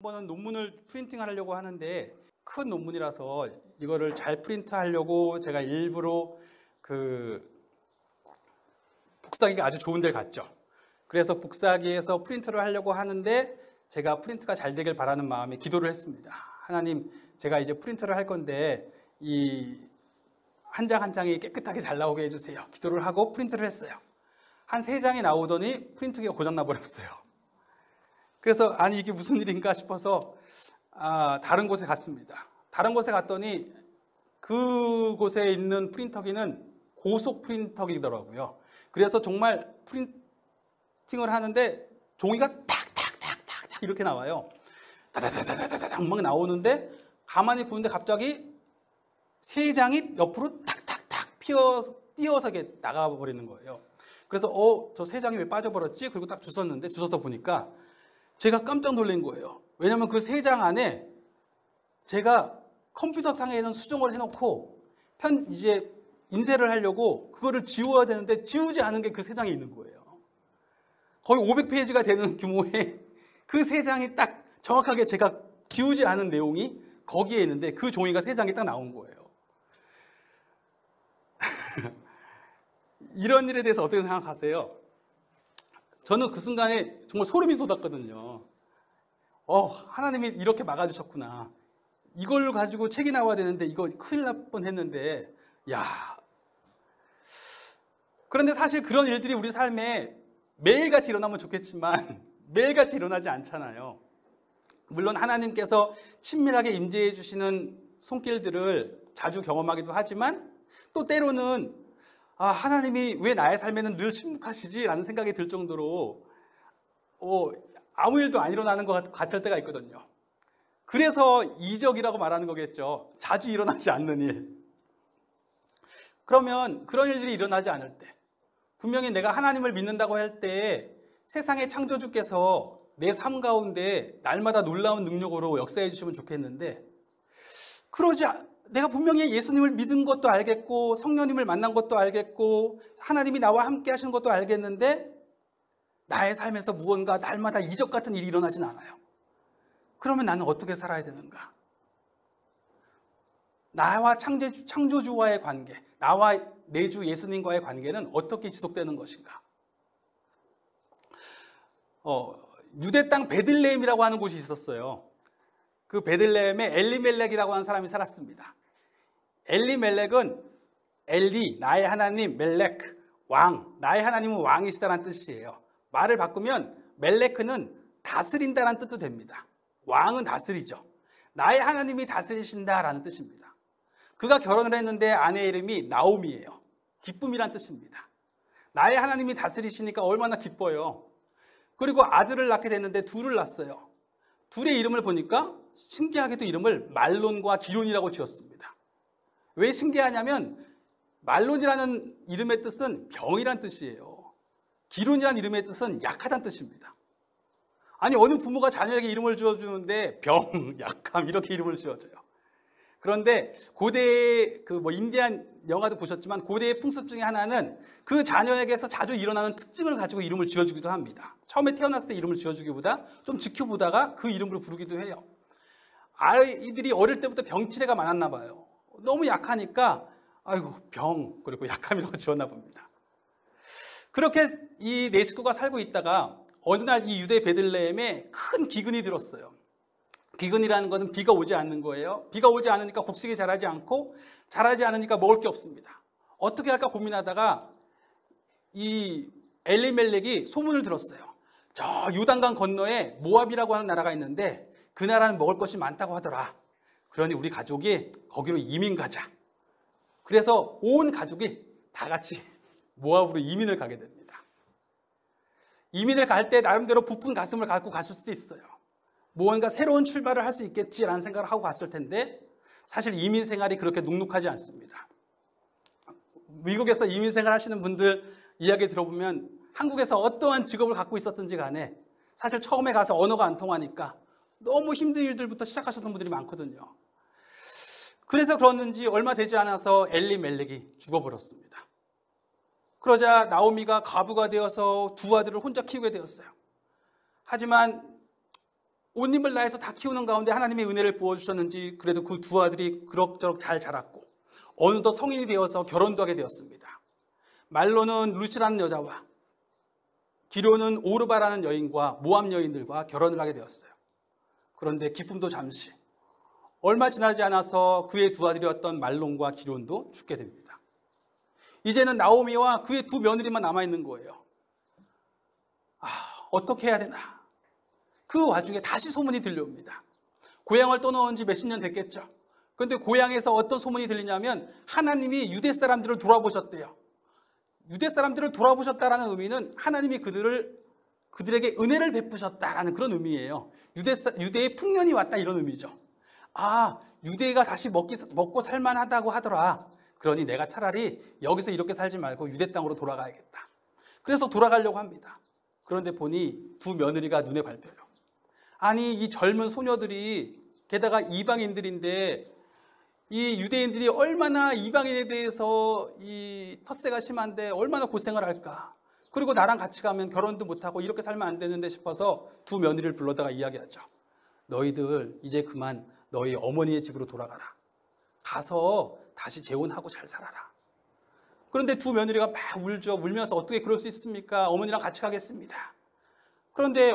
한번은 논문을 프린팅하려고 하는데 큰 논문이라서 이거를 잘 프린트하려고 제가 일부러 복사기가 아주 좋은 데를 갔죠. 그래서 복사기에서 프린트를 하려고 하는데 제가 프린트가 잘 되길 바라는 마음에 기도를 했습니다. 하나님, 제가 이제 프린트를 할 건데 이 한 장 한 장이 깨끗하게 잘 나오게 해주세요. 기도를 하고 프린트를 했어요. 한 3장이 나오더니 프린트기가 고장나 버렸어요. 그래서 아니 이게 무슨 일인가 싶어서 다른 곳에 갔습니다. 다른 곳에 갔더니 그곳에 있는 프린터기는 고속 프린터기더라고요. 그래서 정말 프린팅을 하는데 종이가 탁탁탁탁탁 이렇게 나와요. 다다다다다닥 막 나오는데 가만히 보는데 갑자기 3장이 옆으로 탁탁탁 띄어서 나가버리는 거예요. 그래서 저 3장이 왜 빠져버렸지? 그리고 딱 주워서 보니까 제가 깜짝 놀란 거예요. 왜냐하면 그 3장 안에 제가 컴퓨터 상에는 수정을 해놓고 이제 인쇄를 하려고 그거를 지워야 되는데 지우지 않은 게 그 3장이 있는 거예요. 거의 500페이지가 되는 규모의 그 3장이 딱 정확하게 제가 지우지 않은 내용이 거기에 있는데 그 종이가 3장이 딱 나온 거예요. 이런 일에 대해서 어떻게 생각하세요? 저는 그 순간에 정말 소름이 돋았거든요. 하나님이 이렇게 막아주셨구나. 이걸 가지고 책이 나와야 되는데 이거 큰일 날 뻔했는데, 그런데 사실 그런 일들이 우리 삶에 매일같이 일어나면 좋겠지만 매일같이 일어나지 않잖아요. 물론 하나님께서 친밀하게 임재해 주시는 손길들을 자주 경험하기도 하지만 또 때로는 하나님이 왜 나의 삶에는 늘 침묵하시지? 라는 생각이 들 정도로 아무 일도 안 일어나는 것 같을 때가 있거든요. 그래서 이적이라고 말하는 거겠죠. 자주 일어나지 않는 일. 그러면 그런 일들이 일어나지 않을 때, 분명히 내가 하나님을 믿는다고 할 때 세상의 창조주께서 내 삶 가운데 날마다 놀라운 능력으로 역사해 주시면 좋겠는데, 내가 분명히 예수님을 믿은 것도 알겠고 성령님을 만난 것도 알겠고 하나님이 나와 함께 하시는 것도 알겠는데 나의 삶에서 무언가 날마다 이적 같은 일이 일어나진 않아요. 그러면 나는 어떻게 살아야 되는가? 나와 창조주와의 관계, 나와 내 주 예수님과의 관계는 어떻게 지속되는 것인가? 유대 땅 베들레헴이라고 하는 곳이 있었어요. 그 베들레헴에 엘리멜렉이라고 하는 사람이 살았습니다. 엘리멜렉은 엘리, 나의 하나님, 멜렉, 왕, 나의 하나님은 왕이시다라는 뜻이에요. 말을 바꾸면 멜렉은 다스린다라는 뜻도 됩니다. 왕은 다스리죠. 나의 하나님이 다스리신다라는 뜻입니다. 그가 결혼을 했는데 아내 이름이 나오미예요. 기쁨이란 뜻입니다. 나의 하나님이 다스리시니까 얼마나 기뻐요. 그리고 아들을 낳게 됐는데 둘을 낳았어요. 둘의 이름을 보니까 신기하게도 이름을 말론과 기론이라고 지었습니다. 왜 신기하냐면 말론이라는 이름의 뜻은 병이란 뜻이에요. 기론이라는 이름의 뜻은 약하다는 뜻입니다. 아니 어느 부모가 자녀에게 이름을 지어주는데 병, 약함 이렇게 이름을 지어줘요. 그런데 고대의 인디안 영화도 보셨지만 고대의 풍습 중에 하나는 그 자녀에게서 자주 일어나는 특징을 가지고 이름을 지어주기도 합니다. 처음에 태어났을 때 이름을 지어주기보다 좀 지켜보다가 그 이름으로 부르기도 해요. 아이들이 어릴 때부터 병치레가 많았나 봐요. 너무 약하니까 아이고 병 그리고 약함이라고 지었나 봅니다. 그렇게 이 네 식구가 살고 있다가 어느 날 이 유대 베들레헴에 큰 기근이 들었어요. 기근이라는 것은 비가 오지 않는 거예요. 비가 오지 않으니까 곡식이 자라지 않고 자라지 않으니까 먹을 게 없습니다. 어떻게 할까 고민하다가 이 엘리멜렉이 소문을 들었어요. 저 요단강 건너에 모압이라고 하는 나라가 있는데 그 나라는 먹을 것이 많다고 하더라. 그러니 우리 가족이 거기로 이민 가자. 그래서 온 가족이 다 같이 모압으로 이민을 가게 됩니다. 이민을 갈 때 나름대로 부푼 가슴을 갖고 갔을 수도 있어요. 무언가 새로운 출발을 할 수 있겠지라는 생각을 하고 갔을 텐데 사실 이민 생활이 그렇게 눅눅하지 않습니다. 미국에서 이민 생활 하시는 분들 이야기 들어보면 한국에서 어떠한 직업을 갖고 있었든지 간에 사실 처음에 가서 언어가 안 통하니까 너무 힘든 일들부터 시작하셨던 분들이 많거든요. 그래서 그랬는지 얼마 되지 않아서 엘리멜렉이 죽어버렸습니다. 그러자 나오미가 과부가 되어서 두 아들을 혼자 키우게 되었어요. 하지만 온 힘을 다해서 다 키우는 가운데 하나님의 은혜를 부어주셨는지 그래도 그 두 아들이 그럭저럭 잘 자랐고 어느덧 성인이 되어서 결혼도 하게 되었습니다. 말로는 루시라는 여자와 기료는 오르바라는 여인과 모압 여인들과 결혼을 하게 되었어요. 그런데 기쁨도 잠시, 얼마 지나지 않아서 그의 두 아들이었던 말론과 기론도 죽게 됩니다. 이제는 나오미와 그의 두 며느리만 남아있는 거예요. 어떻게 해야 되나? 그 와중에 다시 소문이 들려옵니다. 고향을 떠나온 지 몇십 년 됐겠죠. 그런데 고향에서 어떤 소문이 들리냐면 하나님이 유대 사람들을 돌아보셨대요. 유대 사람들을 돌아보셨다라는 의미는 하나님이 그들에게 은혜를 베푸셨다라는 그런 의미예요. 유대의 풍년이 왔다 이런 의미죠. 유대가 다시 먹고 살만하다고 하더라. 그러니 내가 차라리 여기서 이렇게 살지 말고 유대 땅으로 돌아가야겠다. 그래서 돌아가려고 합니다. 그런데 보니 두 며느리가 눈에 밟혀요. 아니 이 젊은 소녀들이 게다가 이방인들인데 이 유대인들이 얼마나 이방인에 대해서 이 텃세가 심한데 얼마나 고생을 할까. 그리고 나랑 같이 가면 결혼도 못하고 이렇게 살면 안 되는데 싶어서 두 며느리를 불러다가 이야기하죠. 너희들 이제 그만 너희 어머니의 집으로 돌아가라. 가서 다시 재혼하고 잘 살아라. 그런데 두 며느리가 막 울죠. 울면서 어떻게 그럴 수 있습니까? 어머니랑 같이 가겠습니다. 그런데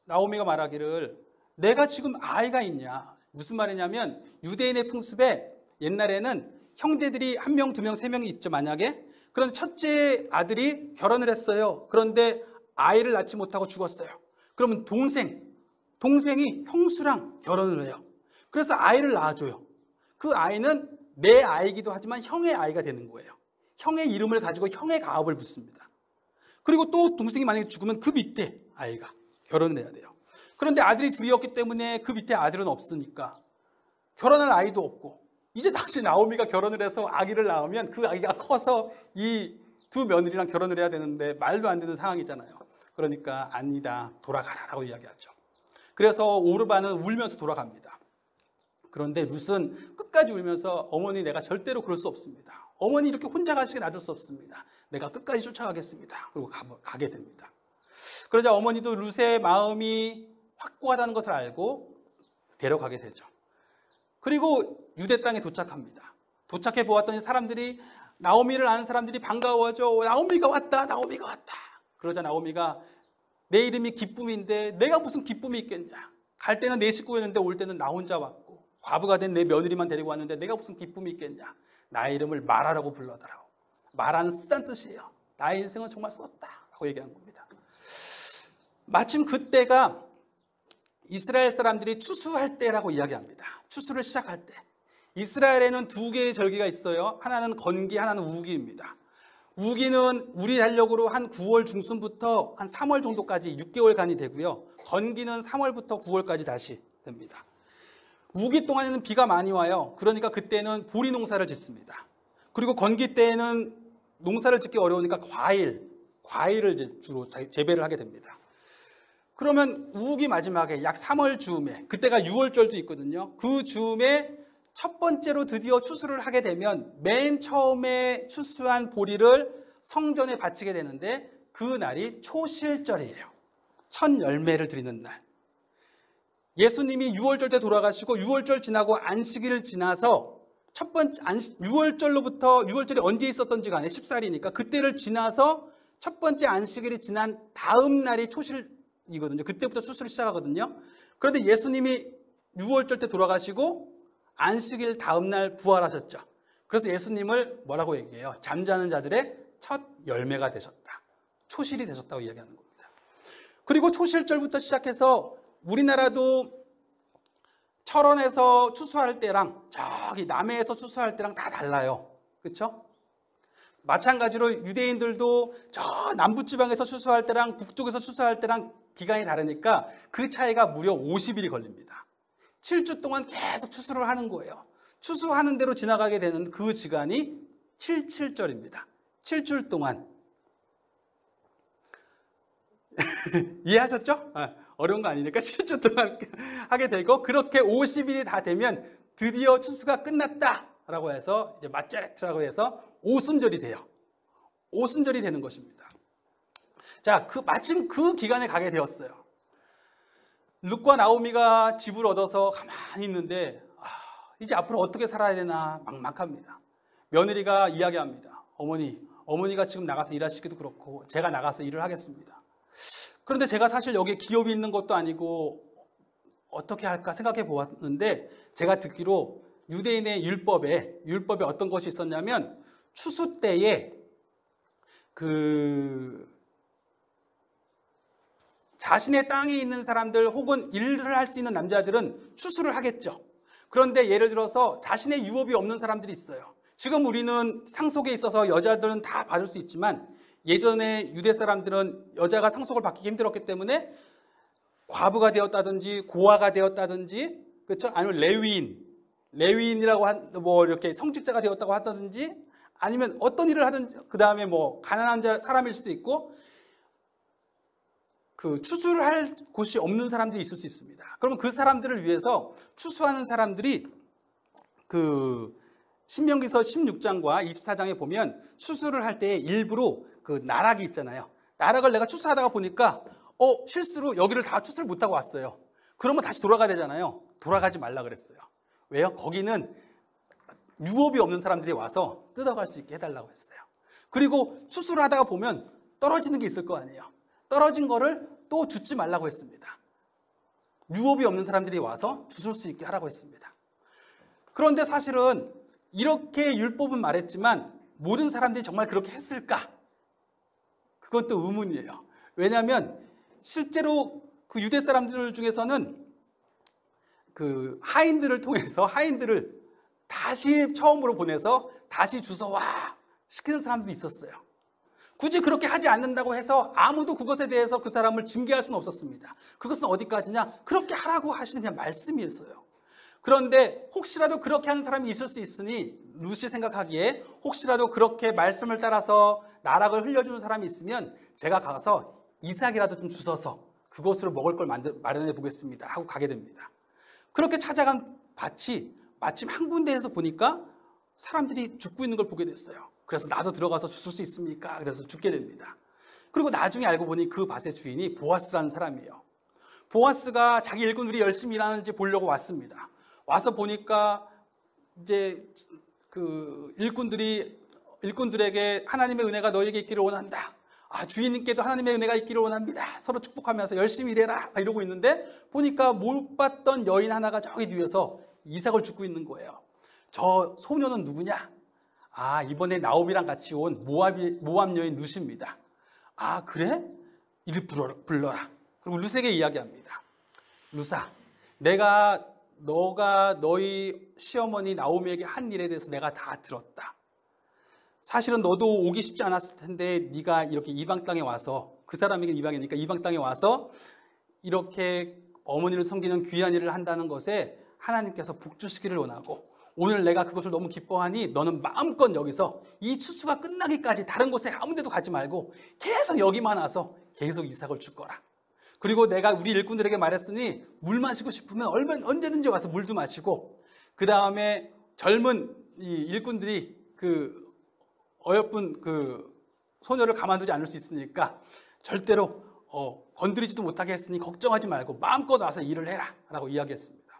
나오미가 말하기를 내가 지금 아이가 있냐. 무슨 말이냐면 유대인의 풍습에 옛날에는 형제들이 한 명, 두 명, 세 명이 있죠. 만약에. 그런데 첫째 아들이 결혼을 했어요. 그런데 아이를 낳지 못하고 죽었어요. 그러면 동생이 형수랑 결혼을 해요. 그래서 아이를 낳아줘요. 그 아이는 내 아이기도 하지만 형의 아이가 되는 거예요. 형의 이름을 가지고 형의 가업을 붙습니다. 그리고 또 동생이 만약에 죽으면 그 밑에 아이가 결혼을 해야 돼요. 그런데 아들이 둘이었기 때문에 그 밑에 아들은 없으니까 결혼할 아이도 없고 이제 다시 나오미가 결혼을 해서 아기를 낳으면 그 아기가 커서 이 두 며느리랑 결혼을 해야 되는데 말도 안 되는 상황이잖아요. 그러니까 아니다, 돌아가라라고 이야기하죠. 그래서 오르바는 울면서 돌아갑니다. 그런데 룻은 끝까지 울면서 어머니 내가 절대로 그럴 수 없습니다. 어머니 이렇게 혼자 가시게 놔둘 수 없습니다. 내가 끝까지 쫓아가겠습니다. 그리고 가게 됩니다. 그러자 어머니도 룻의 마음이 확고하다는 것을 알고 데려가게 되죠. 그리고 유대 땅에 도착합니다. 도착해 보았더니 사람들이 나오미를 아는 사람들이 반가워하죠. 나오미가 왔다. 나오미가 왔다. 그러자 나오미가 내 이름이 기쁨인데 내가 무슨 기쁨이 있겠냐. 갈 때는 내 식구였는데 올 때는 나 혼자 왔고 과부가 된 내 며느리만 데리고 왔는데 내가 무슨 기쁨이 있겠냐. 나의 이름을 마라라고 불러달라고. 마라는 쓰다는 뜻이에요. 나의 인생은 정말 썼다라고 얘기한 겁니다. 마침 그때가 이스라엘 사람들이 추수할 때라고 이야기합니다. 추수를 시작할 때. 이스라엘에는 두 개의 절기가 있어요. 하나는 건기, 하나는 우기입니다. 우기는 우리 달력으로 한 9월 중순부터 한 3월 정도까지 6개월간이 되고요. 건기는 3월부터 9월까지 다시 됩니다. 우기 동안에는 비가 많이 와요. 그러니까 그때는 보리 농사를 짓습니다. 그리고 건기 때에는 농사를 짓기 어려우니까 과일을 이제 주로 재배를 하게 됩니다. 그러면 우기 마지막에 약 3월 즈음에, 그때가 6월절도 있거든요. 그 즈음에 첫 번째로 드디어 추수를 하게 되면 맨 처음에 추수한 보리를 성전에 바치게 되는데 그 날이 초실절이에요. 첫 열매를 드리는 날. 예수님이 6월절 때 돌아가시고 6월절 지나고 안식일을 지나서 첫 번째 6월절로부터 6월절이 언제 있었던지 간에 14일이니까 그때를 지나서 첫 번째 안식일이 지난 다음 날이 초실이거든요. 그때부터 추수를 시작하거든요. 그런데 예수님이 6월절 때 돌아가시고 안식일 다음 날 부활하셨죠. 그래서 예수님을 뭐라고 얘기해요? 잠자는 자들의 첫 열매가 되셨다. 초실이 되셨다고 이야기하는 겁니다. 그리고 초실절부터 시작해서 우리나라도 철원에서 추수할 때랑 저기 남해에서 추수할 때랑 다 달라요. 그렇죠? 마찬가지로 유대인들도 저 남부지방에서 추수할 때랑 북쪽에서 추수할 때랑 기간이 다르니까 그 차이가 무려 50일이 걸립니다. 7주 동안 계속 추수를 하는 거예요. 추수하는 대로 지나가게 되는 그 시간이 77절입니다. 7주 동안. 이해하셨죠? 어려운 거 아니니까 7주 동안 하게 되고 그렇게 50일이 다 되면 드디어 추수가 끝났다라고 해서 이제 마짜레트라고 해서 오순절이 돼요. 오순절이 되는 것입니다. 자, 마침 그 기간에 가게 되었어요. 룻과 나오미가 집을 얻어서 가만히 있는데 이제 앞으로 어떻게 살아야 되나 막막합니다. 며느리가 이야기합니다. 어머니가 지금 나가서 일하시기도 그렇고 제가 나가서 일을 하겠습니다. 그런데 제가 사실 여기에 기업이 있는 것도 아니고 어떻게 할까 생각해 보았는데 제가 듣기로 유대인의 율법에 어떤 것이 있었냐면 추수 때에 자신의 땅에 있는 사람들 혹은 일을 할 수 있는 남자들은 추수를 하겠죠. 그런데 예를 들어서 자신의 유업이 없는 사람들이 있어요. 지금 우리는 상속에 있어서 여자들은 다 받을 수 있지만 예전에 유대 사람들은 여자가 상속을 받기 힘들었기 때문에 과부가 되었다든지 고아가 되었다든지 그렇죠? 아니면 레위인이라고 이렇게 성직자가 되었다고 하다든지 아니면 어떤 일을 하든지 그 다음에 가난한 사람일 수도 있고 추수를 할 곳이 없는 사람들이 있을 수 있습니다. 그러면 그 사람들을 위해서 추수하는 사람들이 신명기서 16장과 24장에 보면 추수를 할 때 일부러 나락이 있잖아요. 나락을 내가 추수하다가 보니까 실수로 여기를 다 추수를 못하고 왔어요. 그러면 다시 돌아가야 되잖아요. 돌아가지 말라 그랬어요. 왜요? 거기는 유업이 없는 사람들이 와서 뜯어갈 수 있게 해달라고 했어요. 그리고 추수를 하다가 보면 떨어지는 게 있을 거 아니에요. 떨어진 거를 또 줍지 말라고 했습니다. 유업이 없는 사람들이 와서 주술 수 있게 하라고 했습니다. 그런데 사실은 이렇게 율법은 말했지만 모든 사람들이 정말 그렇게 했을까? 그건 또 의문이에요. 왜냐하면 실제로 유대 사람들 중에서는 하인들을 통해서 하인들을 다시 처음으로 보내서 다시 주워와 시키는 사람들이 있었어요. 굳이 그렇게 하지 않는다고 해서 아무도 그것에 대해서 그 사람을 징계할 수는 없었습니다. 그것은 어디까지냐? 그렇게 하라고 하시는 그냥 말씀이었어요. 그런데 혹시라도 그렇게 하는 사람이 있을 수 있으니 루시 생각하기에 혹시라도 그렇게 말씀을 따라서 나락을 흘려주는 사람이 있으면 제가 가서 이삭이라도 좀 주워서 그것으로 먹을 걸 마련해 보겠습니다 하고 가게 됩니다. 그렇게 찾아간 밭이 마침 한 군데에서 보니까 사람들이 죽고 있는 걸 보게 됐어요. 그래서 나도 들어가서 주술 수 있습니까? 그래서 죽게 됩니다. 그리고 나중에 알고 보니 그 밭의 주인이 보아스라는 사람이에요. 보아스가 자기 일꾼들이 열심히 일하는지 보려고 왔습니다. 와서 보니까 이제 일꾼들에게 하나님의 은혜가 너에게 있기를 원한다. 주인님께도 하나님의 은혜가 있기를 원합니다. 서로 축복하면서 열심히 일해라 이러고 있는데 보니까 못 봤던 여인 하나가 저기 뒤에서 이삭을 줍고 있는 거예요. 저 소녀는 누구냐? 이번에 나오미랑 같이 온 모압 여인 룻입니다. 그래? 이리 불러라. 그리고 룻에게 이야기합니다. 룻아, 너가 너희 시어머니 나오미에게 한 일에 대해서 내가 다 들었다. 사실은 너도 오기 쉽지 않았을 텐데 네가 이렇게 이방 땅에 와서 그 사람에게 이방이니까 이방 땅에 와서 이렇게 어머니를 섬기는 귀한 일을 한다는 것에 하나님께서 복 주시기를 원하고 오늘 내가 그것을 너무 기뻐하니 너는 마음껏 여기서 이 추수가 끝나기까지 다른 곳에 아무 데도 가지 말고 계속 여기만 와서 계속 이삭을 줄 거라. 그리고 내가 우리 일꾼들에게 말했으니 물 마시고 싶으면 언제든지 와서 물도 마시고 그 다음에 젊은 이 일꾼들이 어여쁜 소녀를 가만두지 않을 수 있으니까 절대로 건드리지도 못하게 했으니 걱정하지 말고 마음껏 와서 일을 해라 라고 이야기했습니다.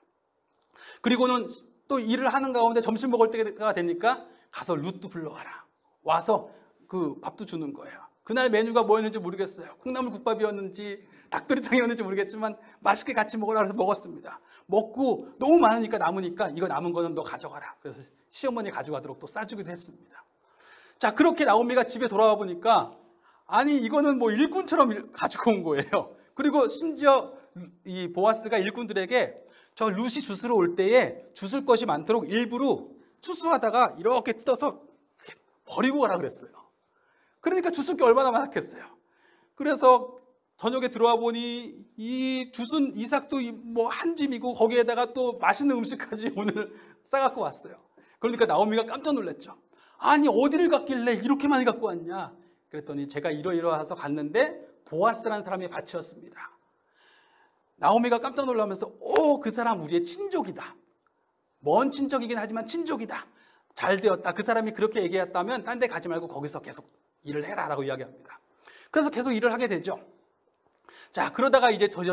그리고는 또 일을 하는 가운데 점심 먹을 때가 되니까 가서 룻도 불러와라. 와서 밥도 주는 거예요. 그날 메뉴가 뭐였는지 모르겠어요. 콩나물 국밥이었는지 닭도리탕이었는지 모르겠지만 맛있게 같이 먹으라 해서 먹었습니다. 먹고 너무 많으니까 남으니까 이거 남은 거는 너 가져가라. 그래서 시어머니 가져가도록 또 싸주기도 했습니다. 자, 그렇게 나오미가 집에 돌아와 보니까 이거는 일꾼처럼 가지고 온 거예요. 그리고 심지어 이 보아스가 일꾼들에게 저 룻이 주스러 올 때에 주술 것이 많도록 일부러 추수하다가 이렇게 뜯어서 버리고 가라 그랬어요. 그러니까 주술 게 얼마나 많았겠어요. 그래서 저녁에 들어와 보니 이 주순 이삭도 한 짐이고 거기에다가 또 맛있는 음식까지 오늘 싸갖고 왔어요. 그러니까 나오미가 깜짝 놀랐죠. 어디를 갔길래 이렇게 많이 갖고 왔냐? 그랬더니 제가 이러이러해서 갔는데 보아스라는 사람의 밭이었습니다. 나오미가 깜짝 놀라면서 그 사람 우리의 친족이다. 먼 친척이긴 하지만 친족이다. 잘 되었다. 그 사람이 그렇게 얘기했다면 딴 데 가지 말고 거기서 계속 일을 해라 라고 이야기합니다. 그래서 계속 일을 하게 되죠. 자, 그러다가 이제 저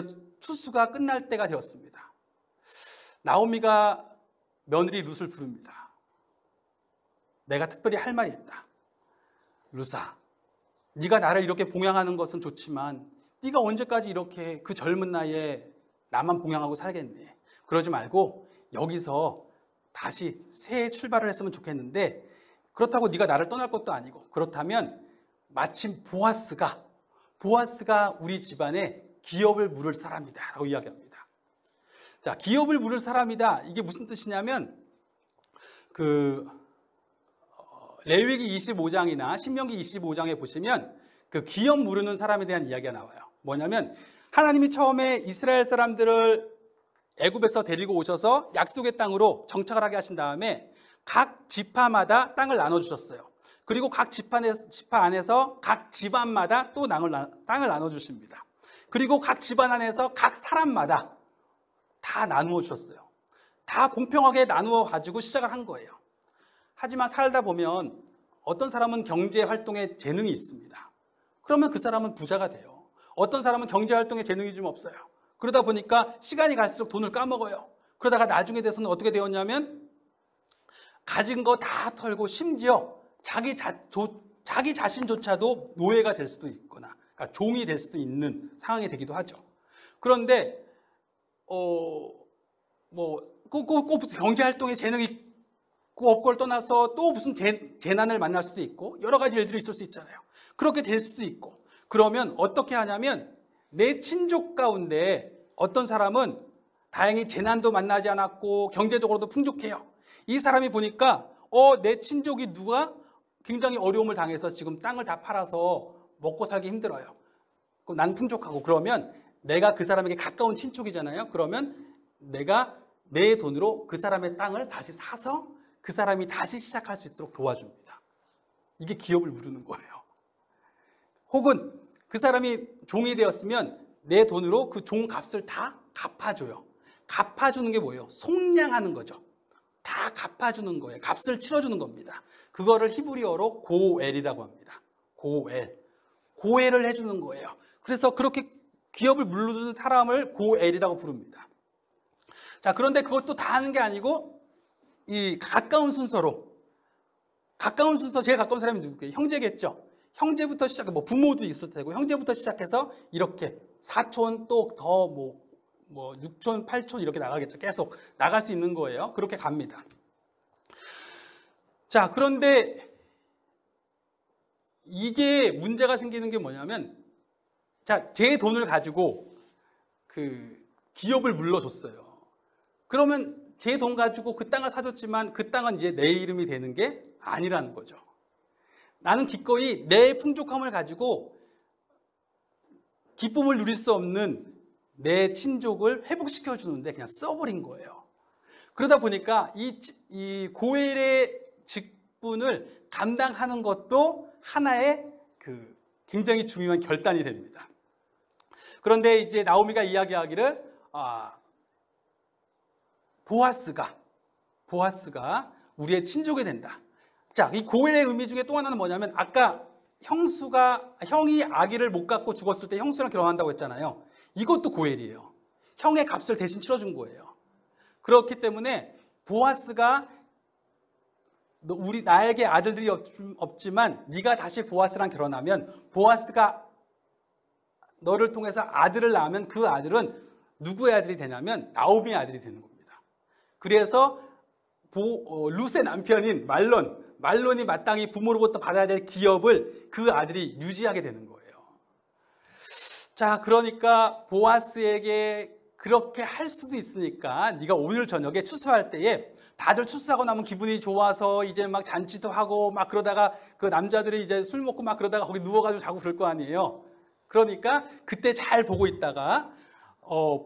추수가 끝날 때가 되었습니다. 나오미가 며느리 룻을 부릅니다. 내가 특별히 할 말이 있다. 룻아, 네가 나를 이렇게 봉양하는 것은 좋지만 네가 언제까지 이렇게 그 젊은 나이에 나만 봉양하고 살겠니? 그러지 말고 여기서 다시 새 출발을 했으면 좋겠는데, 그렇다고 네가 나를 떠날 것도 아니고, 그렇다면 마침 보아스가 우리 집안에 기업을 물을 사람이다 라고 이야기합니다. 자, 기업을 물을 사람이다, 이게 무슨 뜻이냐면 레위기 25장이나 신명기 25장에 보시면 그 기업 물으는 사람에 대한 이야기가 나와요. 뭐냐면 하나님이 처음에 이스라엘 사람들을 애굽에서 데리고 오셔서 약속의 땅으로 정착을 하게 하신 다음에 각 지파마다 땅을 나눠주셨어요. 그리고 각 지파 안에서 각 집안마다 또 땅을 나눠주십니다. 그리고 각 집안 안에서 각 사람마다 다 나누어 주셨어요. 다 공평하게 나누어 가지고 시작을 한 거예요. 하지만 살다 보면 어떤 사람은 경제 활동에 재능이 있습니다. 그러면 그 사람은 부자가 돼요. 어떤 사람은 경제 활동에 재능이 좀 없어요. 그러다 보니까 시간이 갈수록 돈을 까먹어요. 그러다가 나중에 돼서는 어떻게 되었냐면 가진 거 다 털고 심지어 자기 자신조차도 노예가 될 수도 있거나, 그러니까 종이 될 수도 있는 상황이 되기도 하죠. 그런데 꼭 경제 활동에 재능이 없고를 떠나서 또 무슨 재난을 만날 수도 있고 여러 가지 일들이 있을 수 있잖아요. 그렇게 될 수도 있고, 그러면 어떻게 하냐면 내 친족 가운데 어떤 사람은 다행히 재난도 만나지 않았고 경제적으로도 풍족해요. 이 사람이 보니까 내 친족이 누가 굉장히 어려움을 당해서 지금 땅을 다 팔아서 먹고 살기 힘들어요. 그럼 난 풍족하고, 그러면 내가 그 사람에게 가까운 친족이잖아요. 그러면 내가 내 돈으로 그 사람의 땅을 다시 사서 그 사람이 다시 시작할 수 있도록 도와줍니다. 이게 기업을 물으는 거예요. 혹은 그 사람이 종이 되었으면 내 돈으로 그 종 값을 다 갚아줘요. 갚아주는 게 뭐예요? 속량하는 거죠. 다 갚아주는 거예요. 값을 치러주는 겁니다. 그거를 히브리어로 고엘이라고 합니다. 고엘을 해주는 거예요. 그래서 그렇게 기업을 물려주는 사람을 고엘이라고 부릅니다. 자, 그런데 그것도 다 하는 게 아니고 이 가까운 순서로, 제일 가까운 사람이 누구예요? 형제겠죠. 형제부터 시작해, 부모도 있을 테고 형제부터 시작해서 이렇게 사촌, 또 더 6촌, 8촌 이렇게 나가겠죠. 계속 나갈 수 있는 거예요. 그렇게 갑니다. 자, 그런데 이게 문제가 생기는 게 뭐냐면, 자, 제 돈을 가지고 그 기업을 물러줬어요. 그러면 제 돈 가지고 그 땅을 사줬지만 그 땅은 이제 내 이름이 되는 게 아니라는 거죠. 나는 기꺼이 내 풍족함을 가지고 기쁨을 누릴 수 없는 내 친족을 회복시켜 주는데 그냥 써버린 거예요. 그러다 보니까 이 고엘의 직분을 감당하는 것도 하나의 그 굉장히 중요한 결단이 됩니다. 그런데 이제 나오미가 이야기하기를 보아스가 우리의 친족이 된다. 자, 이 고엘의 의미 중에 또 하나는 뭐냐면, 아까 형이 아기를 못 갖고 죽었을 때 형수랑 결혼한다고 했잖아요. 이것도 고엘이에요. 형의 값을 대신 치러준 거예요. 그렇기 때문에 보아스가 나에게 아들들이 없지만 네가 다시 보아스랑 결혼하면, 보아스가 너를 통해서 아들을 낳으면 그 아들은 누구의 아들이 되냐면 나오미의 아들이 되는 겁니다. 그래서 룻의 남편인 말론이 마땅히 부모로부터 받아야 될 기업을 그 아들이 유지하게 되는 거예요. 자, 그러니까 보아스에게 그렇게 할 수도 있으니까 네가 오늘 저녁에 추수할 때에 다들 추수하고 나면 기분이 좋아서 이제 막 잔치도 하고 막 그러다가 그 남자들이 이제 술 먹고 막 그러다가 거기 누워가지고 자고 그럴 거 아니에요. 그러니까 그때 잘 보고 있다가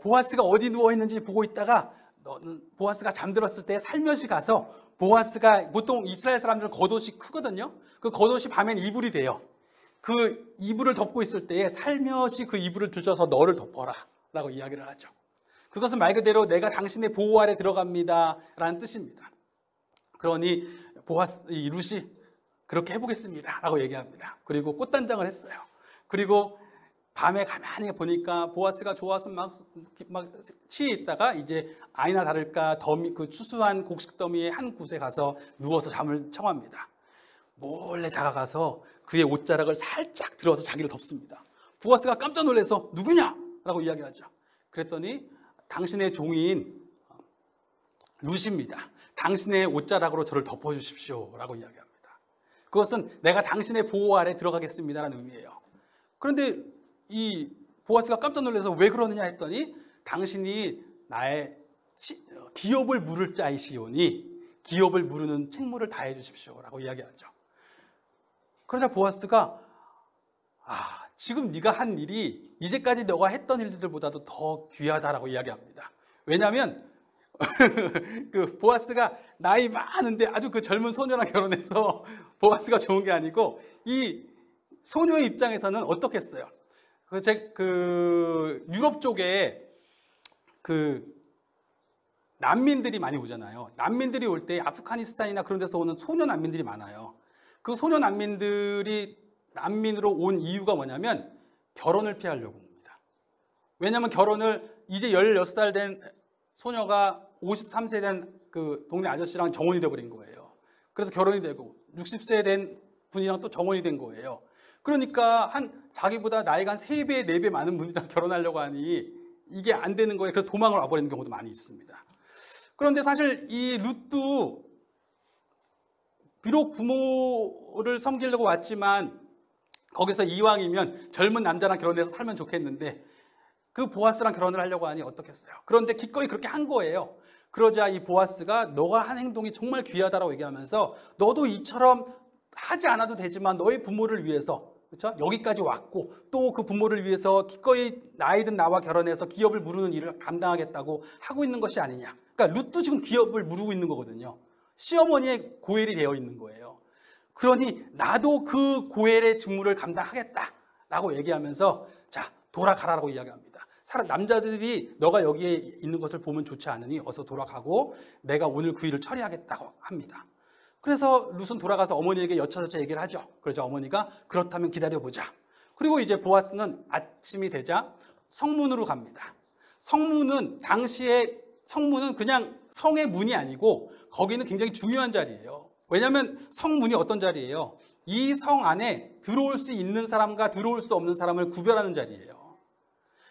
보아스가 어디 누워있는지 보고 있다가 너는 보아스가 잠들었을 때 살며시 가서, 보아스가 보통 이스라엘 사람들은 겉옷이 크거든요. 그 겉옷이 밤엔 이불이 돼요. 그 이불을 덮고 있을 때에 살며시 그 이불을 들쳐서 너를 덮어라 라고 이야기를 하죠. 그것은 말 그대로 내가 당신의 보호 아래 들어갑니다 라는 뜻입니다. 그러니 이 룻이 그렇게 해보겠습니다 라고 얘기합니다. 그리고 꽃단장을 했어요. 그리고 밤에 가만히 보니까 보아스가 좋아서 막 취해 있다가 이제 아니나 다를까 더미, 그 추수한 곡식 더미의 한 곳에 가서 누워서 잠을 청합니다. 몰래 다가가서 그의 옷자락을 살짝 들어서 자기를 덮습니다. 보아스가 깜짝 놀라서 누구냐? 라고 이야기하죠. 그랬더니 당신의 종인 룻입니다. 당신의 옷자락으로 저를 덮어주십시오 라고 이야기합니다. 그것은 내가 당신의 보호 아래 들어가겠습니다라는 의미예요. 그런데 이 보아스가 깜짝 놀라서 왜 그러느냐 했더니 당신이 나의 기업을 물을 자이시오니 기업을 무르는 책무를 다해 주십시오 라고 이야기하죠. 그러자 보아스가 지금 네가 한 일이 이제까지 너가 했던 일들보다도 더 귀하다라고 이야기합니다. 왜냐하면 그 보아스가 나이 많은데 아주 그 젊은 소녀랑 결혼해서 보아스가 좋은 게 아니고 이 소녀의 입장에서는 어떻겠어요? 그 유럽 쪽에 그 난민들이 많이 오잖아요. 난민들이 올 때 아프가니스탄이나 그런 데서 오는 소녀 난민들이 많아요. 그 소녀 난민들이 난민으로 온 이유가 뭐냐면 결혼을 피하려고 옵니다. 왜냐하면 결혼을 이제 16살 된 소녀가 53세 된 그 동네 아저씨랑 정혼이 돼버린 거예요. 그래서 결혼이 되고 60세 된 분이랑 또 정혼이 된 거예요. 그러니까 자기보다 나이가 한 3배, 4배 많은 분이랑 결혼하려고 하니 이게 안 되는 거예요. 그래서 도망을 와버리는 경우도 많이 있습니다. 그런데 사실 이 룻도 비록 부모를 섬기려고 왔지만 거기서 이왕이면 젊은 남자랑 결혼해서 살면 좋겠는데 그 보아스랑 결혼을 하려고 하니 어떻겠어요? 그런데 기꺼이 그렇게 한 거예요. 그러자 이 보아스가 너가 한 행동이 정말 귀하다라고 얘기하면서 너도 이처럼 하지 않아도 되지만 너의 부모를 위해서 그렇죠? 여기까지 왔고 또 그 부모를 위해서 기꺼이 나이든 나와 결혼해서 기업을 무르는 일을 감당하겠다고 하고 있는 것이 아니냐. 그러니까 룻도 지금 기업을 무르고 있는 거거든요. 시어머니의 고엘이 되어 있는 거예요. 그러니 나도 그 고엘의 직무를 감당하겠다라고 얘기하면서 자 돌아가라라고 이야기합니다. 남자들이 너가 여기에 있는 것을 보면 좋지 않으니 어서 돌아가고 내가 오늘 그 일을 처리하겠다고 합니다. 그래서 룻은 돌아가서 어머니에게 여차저차 얘기를 하죠. 그러자 어머니가 그렇다면 기다려보자. 그리고 이제 보아스는 아침이 되자 성문으로 갑니다. 당시에 성문은 그냥 성의 문이 아니고 거기는 굉장히 중요한 자리예요. 왜냐하면 성문이 어떤 자리예요? 이 성 안에 들어올 수 있는 사람과 들어올 수 없는 사람을 구별하는 자리예요.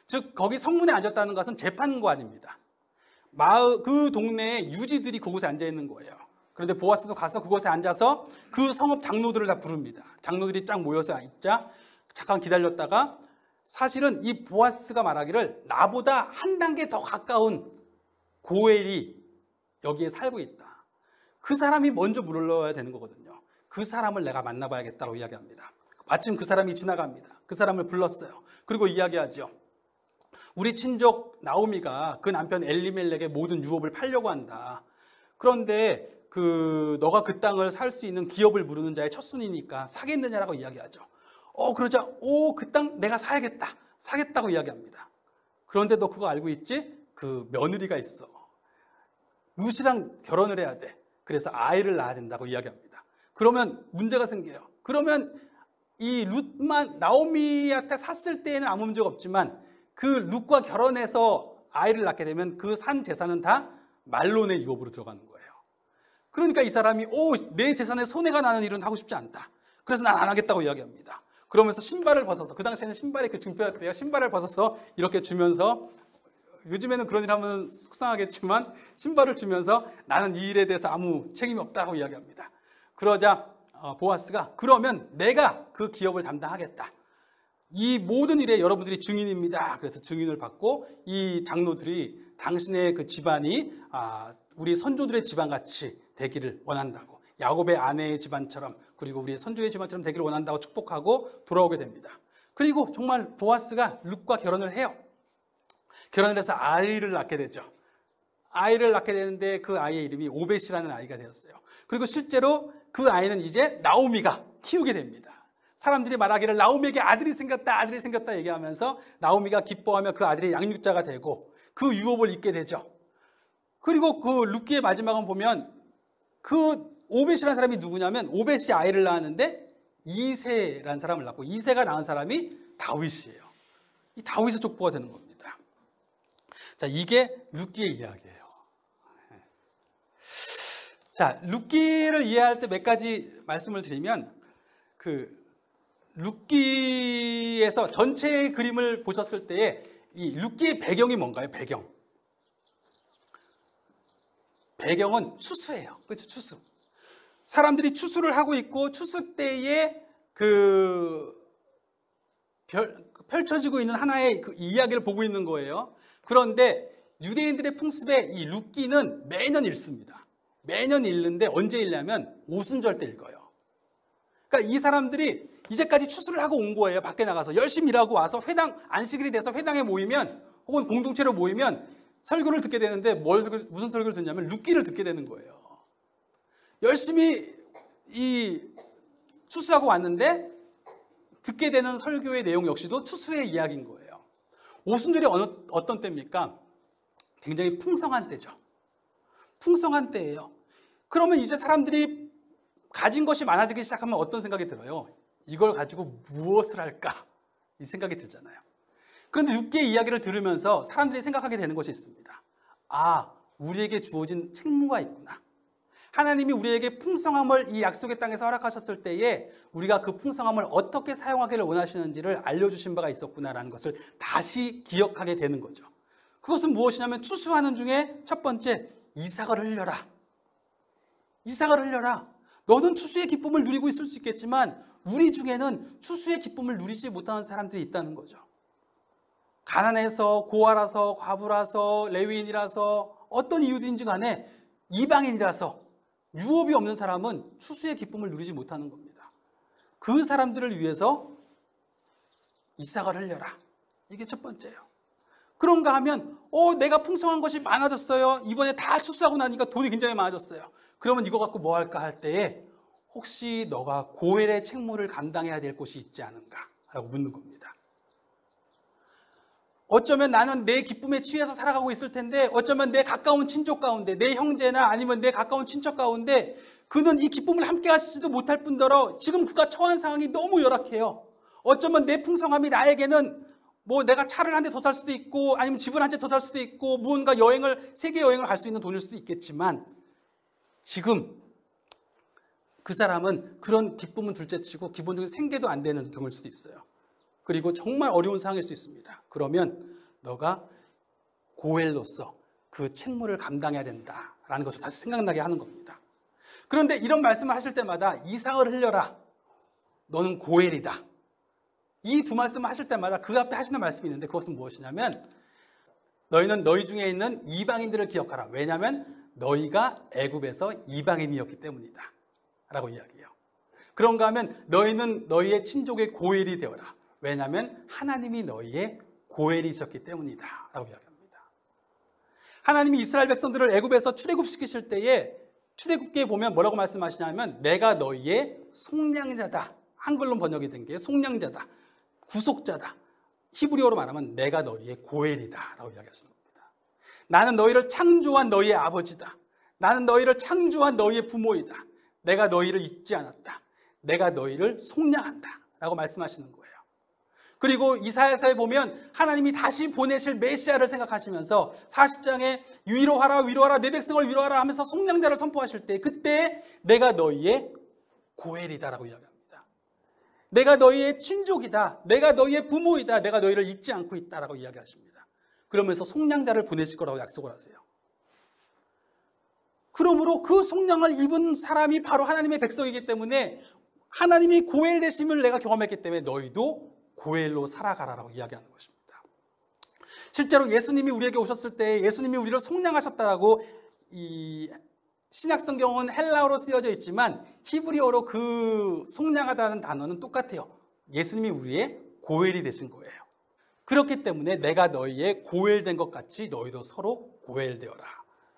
즉 거기 성문에 앉았다는 것은 재판관입니다. 그 동네에 유지들이 그곳에 앉아 있는 거예요. 그런데 보아스도 가서 그곳에 앉아서 그 성읍 장로들을 다 부릅니다. 장로들이 쫙 모여서 있자 잠깐 기다렸다가 사실은 이 보아스가 말하기를 나보다 한 단계 더 가까운 고엘이 여기에 살고 있다. 그 사람이 먼저 물러야 되는 거거든요. 그 사람을 내가 만나봐야겠다고 이야기합니다. 마침 그 사람이 지나갑니다. 그 사람을 불렀어요. 그리고 이야기하죠. 우리 친족 나오미가 그 남편 엘리멜렉의 모든 유업을 팔려고 한다. 그런데 너가 그 땅을 살 수 있는 기업을 무르는 자의 첫순이니까 사겠느냐라고 이야기하죠. 그러자 그 땅 내가 사겠다고 이야기합니다. 그런데 너 그거 알고 있지? 그 며느리가 있어. 룻이랑 결혼을 해야 돼. 그래서 아이를 낳아야 된다고 이야기합니다. 그러면 문제가 생겨요. 그러면 이 룻만 나오미한테 샀을 때에는 아무 문제가 없지만 그 룻과 결혼해서 아이를 낳게 되면 그 산 재산은 다 말론의 유업으로 들어가는 거예요. 그러니까 이 사람이 내 재산에 손해가 나는 일은 하고 싶지 않다. 그래서 난 안 하겠다고 이야기합니다. 그러면서 신발을 벗어서 그 당시에는 신발이 그 증표였대요. 신발을 벗어서 이렇게 주면서 요즘에는 그런 일 하면 속상하겠지만 신발을 주면서 나는 이 일에 대해서 아무 책임이 없다고 이야기합니다. 그러자 보아스가 그러면 내가 그 기업을 담당하겠다. 이 모든 일에 여러분들이 증인입니다. 그래서 증인을 받고 이 장로들이 당신의 그 집안이 우리 선조들의 집안같이 되기를 원한다고 야곱의 아내의 집안처럼 그리고 우리 선조의 집안처럼 되기를 원한다고 축복하고 돌아오게 됩니다. 그리고 정말 보아스가 룻과 결혼을 해요. 결혼을 해서 아이를 낳게 되죠. 아이를 낳게 되는데 그 아이의 이름이 오벳이라는 아이가 되었어요. 그리고 실제로 그 아이는 이제 나오미가 키우게 됩니다. 사람들이 말하기를 나오미에게 아들이 생겼다 얘기하면서 나오미가 기뻐하며 그 아들이 양육자가 되고 그 유업을 잇게 되죠. 그리고 그 룻기의 마지막은 보면 그 오벳이라는 사람이 누구냐면 오벳이 아이를 낳았는데 이새라는 사람을 낳고 이새가 낳은 사람이 다윗이에요. 이 다윗의 족보가 되는 겁니다. 자, 이게 룻기의 이야기예요. 자, 룻기를 이해할 때 몇 가지 말씀을 드리면, 룻기에서 전체의 그림을 보셨을 때에 이 룻기의 배경이 뭔가요? 배경은 추수예요. 그렇죠? 추수. 사람들이 추수를 하고 있고 추수 때에 펼쳐지고 있는 하나의 그 이야기를 보고 있는 거예요. 그런데 유대인들의 풍습에 이 룻기는 매년 읽습니다. 매년 읽는데 언제 읽냐면 오순절 때 읽어요. 그러니까 이 사람들이 이제까지 추수를 하고 온 거예요. 밖에 나가서 열심히 일하고 와서 안식일이 돼서 회당에 모이면 혹은 공동체로 모이면 설교를 듣게 되는데 무슨 설교를 듣냐면 룻기를 듣게 되는 거예요. 열심히 추수하고 왔는데 듣게 되는 설교의 내용 역시도 추수의 이야기인 거예요. 오순절이 어떤 때입니까? 굉장히 풍성한 때죠. 풍성한 때예요. 그러면 이제 사람들이 가진 것이 많아지기 시작하면 어떤 생각이 들어요? 이걸 가지고 무엇을 할까? 이 생각이 들잖아요. 그런데 룻기의 이야기를 들으면서 사람들이 생각하게 되는 것이 있습니다. 아, 우리에게 주어진 책무가 있구나. 하나님이 우리에게 풍성함을 이 약속의 땅에서 허락하셨을 때에 우리가 그 풍성함을 어떻게 사용하기를 원하시는지를 알려주신 바가 있었구나라는 것을 다시 기억하게 되는 거죠. 그것은 무엇이냐면 추수하는 중에 첫 번째, 이삭을 흘려라. 이삭을 흘려라. 너는 추수의 기쁨을 누리고 있을 수 있겠지만 우리 중에는 추수의 기쁨을 누리지 못하는 사람들이 있다는 거죠. 가난해서, 고아라서, 과부라서, 레위인이라서, 어떤 이유든지 간에 이방인이라서 유업이 없는 사람은 추수의 기쁨을 누리지 못하는 겁니다. 그 사람들을 위해서 이삭을 흘려라. 이게 첫 번째예요. 그런가 하면 내가 풍성한 것이 많아졌어요. 이번에 다 추수하고 나니까 돈이 굉장히 많아졌어요. 그러면 이거 갖고 뭐 할까 할 때에 혹시 너가 고엘의 책무를 감당해야 될 곳이 있지 않은가? 라고 묻는 겁니다. 어쩌면 나는 내 기쁨에 취해서 살아가고 있을 텐데 어쩌면 내 가까운 친족 가운데 내 형제나 아니면 내 가까운 친척 가운데 그는 이 기쁨을 함께 하시지도 못할 뿐더러 지금 그가 처한 상황이 너무 열악해요. 어쩌면 내 풍성함이 나에게는 뭐 내가 차를 한 대 더 살 수도 있고 아니면 집을 한 채 더 살 수도 있고 무언가 세계 여행을 갈 수 있는 돈일 수도 있겠지만 지금 그 사람은 그런 기쁨은 둘째치고 기본적인 생계도 안 되는 경우일 수도 있어요. 그리고 정말 어려운 상황일 수 있습니다. 그러면 너가 고엘로서 그 책무를 감당해야 된다라는 것을 다시 생각나게 하는 겁니다. 그런데 이런 말씀을 하실 때마다 이삭을 흘려라. 너는 고엘이다. 이 두 말씀을 하실 때마다 그 앞에 하시는 말씀이 있는데 그것은 무엇이냐면 너희는 너희 중에 있는 이방인들을 기억하라. 왜냐하면 너희가 애굽에서 이방인이었기 때문이다. 라고 이야기해요. 그런가 하면 너희는 너희의 친족의 고엘이 되어라. 왜냐하면 하나님이 너희의 고엘이셨기 때문이다. 라고 이야기합니다. 하나님이 이스라엘 백성들을 애굽에서 출애굽시키실 때에 출애굽기에 보면 뭐라고 말씀하시냐면 내가 너희의 속량자다. 한글로 번역이 된 게 속량자다. 구속자다. 히브리어로 말하면 내가 너희의 고엘이다. 라고 이야기하시는 겁니다. 나는 너희를 창조한 너희의 아버지다. 나는 너희를 창조한 너희의 부모이다. 내가 너희를 잊지 않았다. 내가 너희를 속량한다. 라고 말씀하시는 거예요. 그리고 이사야서에 보면 하나님이 다시 보내실 메시아를 생각하시면서 40장에 위로하라 내 백성을 위로하라 하면서 속량자를 선포하실 때 그때 내가 너희의 고엘이다라고 이야기합니다. 내가 너희의 친족이다. 내가 너희의 부모이다. 내가 너희를 잊지 않고 있다라고 이야기하십니다. 그러면서 속량자를 보내실 거라고 약속을 하세요. 그러므로 그 속량을 입은 사람이 바로 하나님의 백성이기 때문에 하나님이 고엘 되심을 내가 경험했기 때문에 너희도 고엘로 살아가라라고 이야기하는 것입니다. 실제로 예수님이 우리에게 오셨을 때 예수님이 우리를 속량하셨다라고 이 신약성경은 헬라어로 쓰여져 있지만 히브리어로 그 속량하다는 단어는 똑같아요. 예수님이 우리의 고엘이 되신 거예요. 그렇기 때문에 내가 너희의 고엘된 것 같이 너희도 서로 고엘되어라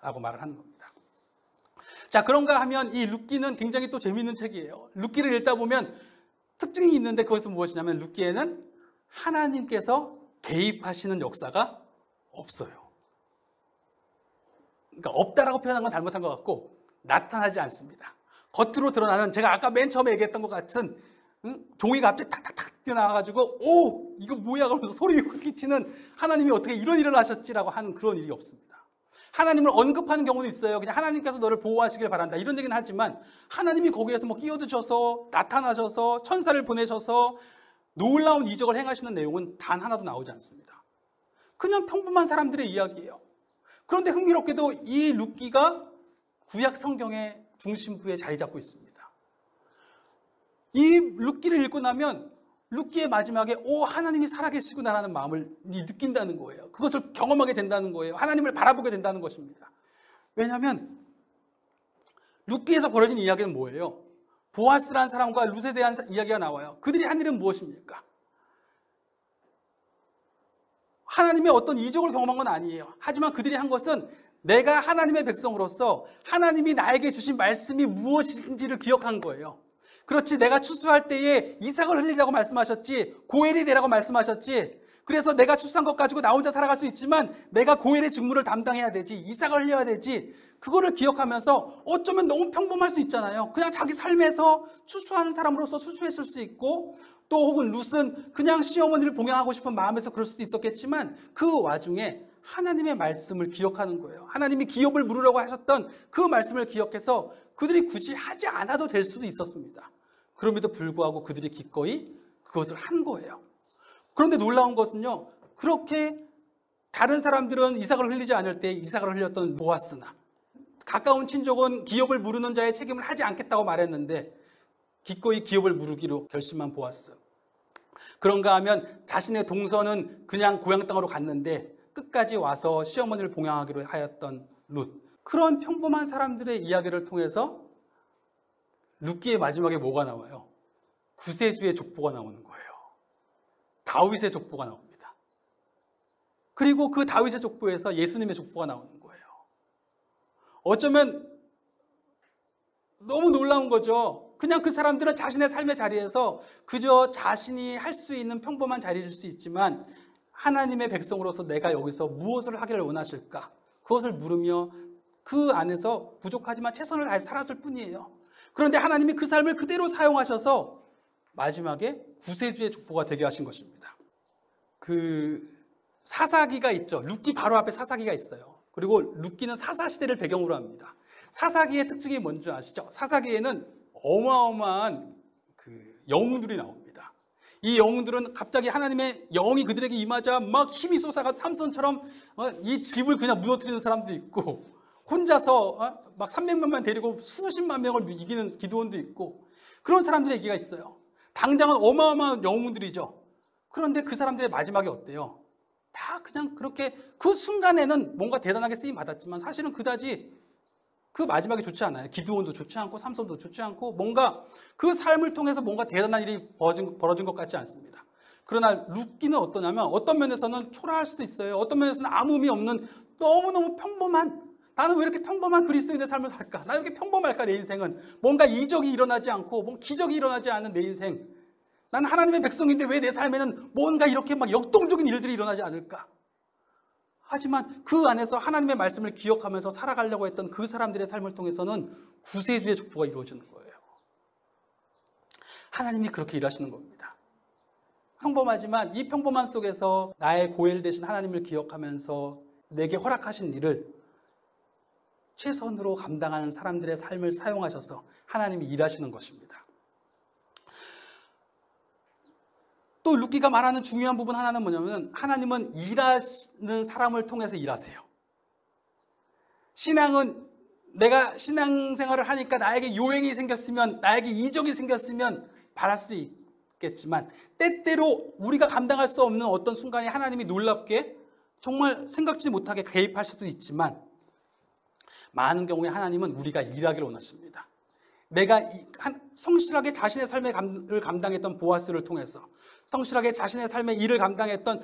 라고 말을 하는 겁니다. 자, 그런가 하면 이 룻기는 굉장히 또 재미있는 책이에요. 룻기를 읽다 보면 특징이 있는데 그것은 무엇이냐면 룻기에는 하나님께서 개입하시는 역사가 없어요. 그러니까 없다라고 표현한 건 잘못한 것 같고 나타나지 않습니다. 겉으로 드러나는 제가 아까 맨 처음에 얘기했던 것 같은 종이가 갑자기 탁탁탁 뛰어나와가지고 이거 뭐야 그러면서 소리 끼치는 하나님이 어떻게 이런 일을 하셨지라고 하는 그런 일이 없습니다. 하나님을 언급하는 경우도 있어요. 그냥 하나님께서 너를 보호하시길 바란다 이런 얘기는 하지만 하나님이 거기에서 뭐 끼어드셔서 나타나셔서 천사를 보내셔서 놀라운 이적을 행하시는 내용은 단 하나도 나오지 않습니다. 그냥 평범한 사람들의 이야기예요. 그런데 흥미롭게도 이 룻기가 구약 성경의 중심부에 자리 잡고 있습니다. 이 룻기를 읽고 나면 룻기의 마지막에 하나님이 살아계시구나라는 마음을 느낀다는 거예요. 그것을 경험하게 된다는 거예요. 하나님을 바라보게 된다는 것입니다. 왜냐하면 룻기에서 벌어진 이야기는 뭐예요? 보아스라는 사람과 룻에 대한 이야기가 나와요. 그들이 한 일은 무엇입니까? 하나님의 어떤 이적을 경험한 건 아니에요. 하지만 그들이 한 것은 내가 하나님의 백성으로서 하나님이 나에게 주신 말씀이 무엇인지를 기억한 거예요. 그렇지, 내가 추수할 때에 이삭을 흘리라고 말씀하셨지, 고엘이 되라고 말씀하셨지. 그래서 내가 추수한 것 가지고 나 혼자 살아갈 수 있지만 내가 고엘의 직무를 담당해야 되지, 이삭을 흘려야 되지. 그거를 기억하면서 어쩌면 너무 평범할 수 있잖아요. 그냥 자기 삶에서 추수하는 사람으로서 추수했을 수 있고, 또 혹은 룻은 그냥 시어머니를 봉양하고 싶은 마음에서 그럴 수도 있었겠지만 그 와중에 하나님의 말씀을 기억하는 거예요. 하나님이 기업을 물으라고 하셨던 그 말씀을 기억해서 그들이 굳이 하지 않아도 될 수도 있었습니다. 그럼에도 불구하고 그들이 기꺼이 그것을 한 거예요. 그런데 놀라운 것은요, 그렇게 다른 사람들은 이삭을 흘리지 않을 때 이삭을 흘렸던 보아스나 가까운 친족은 기업을 물으는 자의 책임을 하지 않겠다고 말했는데 기꺼이 기업을 물으기로 결심한 보아스. 그런가 하면 자신의 동서는 그냥 고향 땅으로 갔는데 끝까지 와서 시어머니를 봉양하기로 하였던 룻. 그런 평범한 사람들의 이야기를 통해서 룻기의 마지막에 뭐가 나와요? 구세주의 족보가 나오는 거예요. 다윗의 족보가 나옵니다. 그리고 그 다윗의 족보에서 예수님의 족보가 나오는 거예요. 어쩌면 너무 놀라운 거죠. 그냥 그 사람들은 자신의 삶의 자리에서 그저 자신이 할 수 있는 평범한 자리일 수 있지만 하나님의 백성으로서 내가 여기서 무엇을 하기를 원하실까? 그것을 물으며 그 안에서 부족하지만 최선을 다해 살았을 뿐이에요. 그런데 하나님이 그 삶을 그대로 사용하셔서 마지막에 구세주의 족보가 되게 하신 것입니다. 그 사사기가 있죠. 룻기 바로 앞에 사사기가 있어요. 그리고 룻기는 사사시대를 배경으로 합니다. 사사기의 특징이 뭔지 아시죠? 사사기에는 어마어마한 그 영웅들이 나옵니다. 이 영웅들은 갑자기 하나님의 영이 그들에게 임하자 막 힘이 솟아가 삼손처럼 이 집을 그냥 무너뜨리는 사람도 있고, 혼자서 막 300만만 데리고 수십만 명을 이기는 기드온도 있고, 그런 사람들의 얘기가 있어요. 당장은 어마어마한 영웅들이죠. 그런데 그 사람들의 마지막이 어때요? 다 그냥 그렇게 그 순간에는 뭔가 대단하게 쓰임 받았지만 사실은 그다지 그 마지막이 좋지 않아요. 기드온도 좋지 않고 삼손도 좋지 않고 뭔가 그 삶을 통해서 뭔가 대단한 일이 벌어진 것 같지 않습니다. 그러나 룻기는 어떠냐면 어떤 면에서는 초라할 수도 있어요. 어떤 면에서는 아무 의미 없는 너무너무 평범한, 나는 왜 이렇게 평범한 그리스도인의 삶을 살까? 나는 왜 이렇게 평범할까? 내 인생은 뭔가 이적이 일어나지 않고 뭔가 기적이 일어나지 않은 내 인생. 난 하나님의 백성인데 왜 내 삶에는 뭔가 이렇게 막 역동적인 일들이 일어나지 않을까? 하지만 그 안에서 하나님의 말씀을 기억하면서 살아가려고 했던 그 사람들의 삶을 통해서는 구세주의 족보가 이루어지는 거예요. 하나님이 그렇게 일하시는 겁니다. 평범하지만 이 평범함 속에서 나의 고엘 되신 하나님을 기억하면서 내게 허락하신 일을 최선으로 감당하는 사람들의 삶을 사용하셔서 하나님이 일하시는 것입니다. 또 룻기가 말하는 중요한 부분 하나는 뭐냐면 하나님은 일하는 사람을 통해서 일하세요. 신앙은 내가 신앙생활을 하니까 나에게 요행이 생겼으면, 나에게 이적이 생겼으면 바랄 수도 있겠지만 때때로 우리가 감당할 수 없는 어떤 순간에 하나님이 놀랍게 정말 생각지 못하게 개입할 수도 있지만 많은 경우에 하나님은 우리가 일하기를 원하십니다. 내가 성실하게 자신의 삶의 일을 감당했던 보아스를 통해서, 성실하게 자신의 삶의 일을 감당했던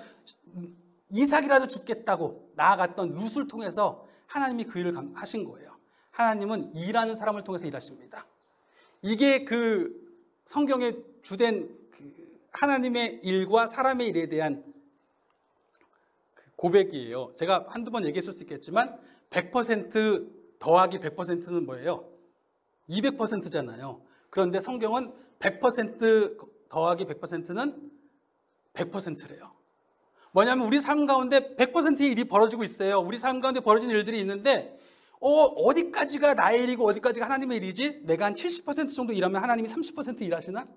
이삭이라도 죽겠다고 나아갔던 룻을 통해서 하나님이 그 일을 하신 거예요. 하나님은 일하는 사람을 통해서 일하십니다. 이게 그 성경의 주된 그 하나님의 일과 사람의 일에 대한 고백이에요. 제가 한두 번 얘기했을 수 있겠지만 100% 더하기 100%는 뭐예요? 200%잖아요. 그런데 성경은 100% 더하기 100%는 100%래요. 뭐냐면 우리 삶 가운데 100%의 일이 벌어지고 있어요. 우리 삶 가운데 벌어지는 일들이 있는데 어디까지가 나의 일이고 어디까지가 하나님의 일이지? 내가 한 70% 정도 일하면 하나님이 30% 일하시나?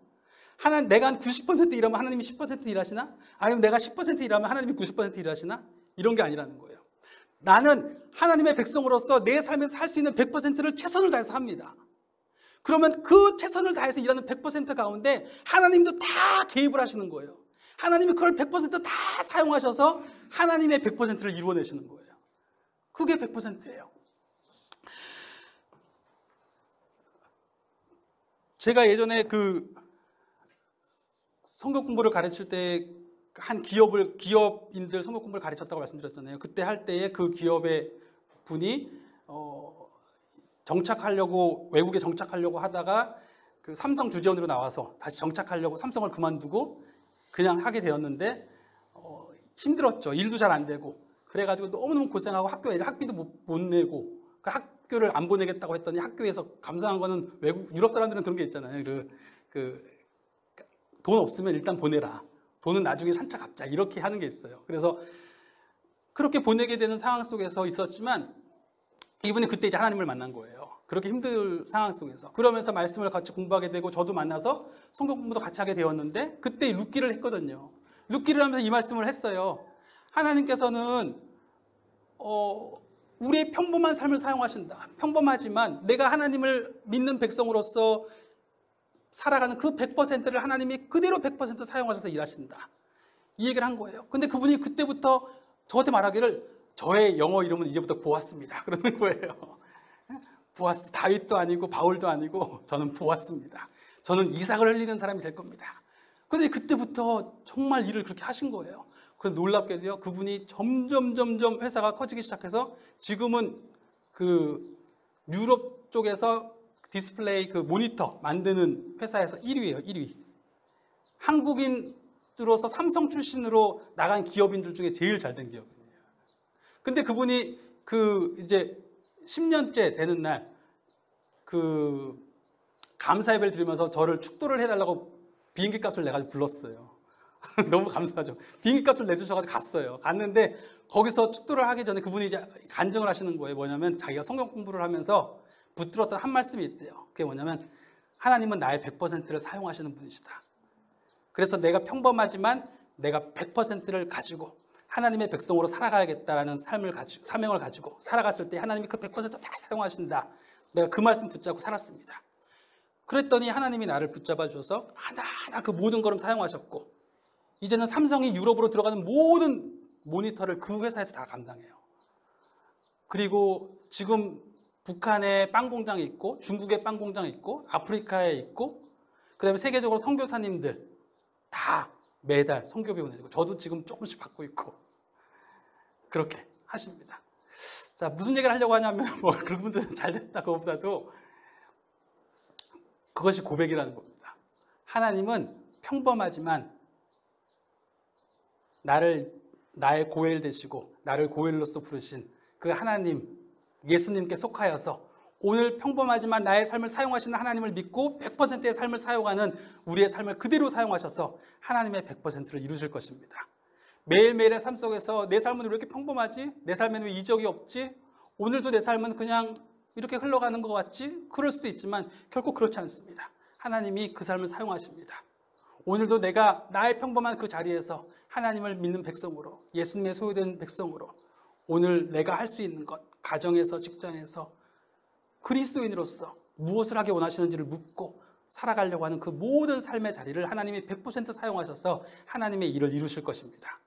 내가 한 90% 일하면 하나님이 10% 일하시나? 아니면 내가 10% 일하면 하나님이 90% 일하시나? 이런 게 아니라는 거예요. 나는 하나님의 백성으로서 내 삶에서 할 수 있는 100%를 최선을 다해서 합니다. 그러면 그 최선을 다해서 일하는 100% 가운데 하나님도 다 개입을 하시는 거예요. 하나님이 그걸 100%다 사용하셔서 하나님의 100%를 이루어내시는 거예요. 그게 100%예요. 제가 예전에 그 성경 공부를 가르칠 때 한 기업인들 성경 공부를 가르쳤다고 말씀드렸잖아요. 그때 할 때에 그 기업의 분이 외국에 정착하려고 하다가 그 삼성 주재원으로 나와서 다시 정착하려고 삼성을 그만두고 그냥 하게 되었는데 힘들었죠. 일도 잘 안 되고 그래가지고 너무너무 고생하고 학비도 못 내고 그 학교를 안 보내겠다고 했더니 학교에서 감사한 거는 유럽 사람들은 그런 게 있잖아요. 돈 없으면 일단 보내라. 돈은 나중에 차차 갚자. 이렇게 하는 게 있어요. 그래서 그렇게 보내게 되는 상황 속에서 있었지만 이분이 그때 이제 하나님을 만난 거예요. 그렇게 힘든 상황 속에서. 그러면서 말씀을 같이 공부하게 되고 저도 만나서 성경 공부도 같이 하게 되었는데 그때 룻기를 했거든요. 룻기를 하면서 이 말씀을 했어요. 하나님께서는 우리의 평범한 삶을 사용하신다. 평범하지만 내가 하나님을 믿는 백성으로서 살아가는 그 100%를 하나님이 그대로 100% 사용하셔서 일하신다. 이 얘기를 한 거예요. 근데 그분이 그때부터 저한테 말하기를 저의 영어 이름은 이제부터 보았습니다. 그러는 거예요. 보아스, 다윗도 아니고 바울도 아니고 저는 보았습니다. 저는 이삭을 흘리는 사람이 될 겁니다. 그런데 그때부터 정말 일을 그렇게 하신 거예요. 그런데 놀랍게도요, 그분이 점점 회사가 커지기 시작해서 지금은 그 유럽 쪽에서 디스플레이 그 모니터 만드는 회사에서 1위예요, 1위. 한국인으로서 삼성 출신으로 나간 기업인들 중에 제일 잘된 기업이에요. 근데 그분이 이제 10년째 되는 날 그 감사 예배를 드리면서 저를 축도를 해달라고 비행기 값을 내가지고 불렀어요. 너무 감사하죠. 비행기 값을 내주셔가지고 갔어요. 갔는데 거기서 축도를 하기 전에 그분이 이제 간증을 하시는 거예요. 뭐냐면 자기가 성경 공부를 하면서 붙들었던 한 말씀이 있대요. 그게 뭐냐면 하나님은 나의 100%를 사용하시는 분이시다. 그래서 내가 평범하지만 내가 100%를 가지고 하나님의 백성으로 살아가야겠다라는 사명을 가지고 살아갔을 때 하나님이 그 100% 다 사용하신다. 내가 그 말씀 붙잡고 살았습니다. 그랬더니 하나님이 나를 붙잡아 주셔서 하나하나 그 모든 걸음 사용하셨고 이제는 삼성이 유럽으로 들어가는 모든 모니터를 그 회사에서 다 감당해요. 그리고 지금 북한에 빵 공장이 있고 중국에 빵 공장이 있고 아프리카에 있고 그다음에 세계적으로 선교사님들 다 매달 선교비 보내고 저도 지금 조금씩 받고 있고 그렇게 하십니다. 자, 무슨 얘기를 하려고 하냐면 그분들은 잘 됐다 그것보다도 그것이 고백이라는 겁니다. 하나님은 평범하지만 나의 고엘 되시고 나를 고엘로서 부르신 그 하나님 예수님께 속하여서 오늘 평범하지만 나의 삶을 사용하시는 하나님을 믿고 100%의 삶을 사용하는 우리의 삶을 그대로 사용하셔서 하나님의 100%를 이루실 것입니다. 매일매일의 삶 속에서 내 삶은 왜 이렇게 평범하지? 내 삶에는 왜 이적이 없지? 오늘도 내 삶은 그냥 이렇게 흘러가는 것 같지? 그럴 수도 있지만 결코 그렇지 않습니다. 하나님이 그 삶을 사용하십니다. 오늘도 내가 나의 평범한 그 자리에서 하나님을 믿는 백성으로 예수님의 소유된 백성으로 오늘 내가 할 수 있는 것 가정에서 직장에서 그리스도인으로서 무엇을 하기 원하시는지를 묻고 살아가려고 하는 그 모든 삶의 자리를 하나님이 100% 사용하셔서 하나님의 일을 이루실 것입니다.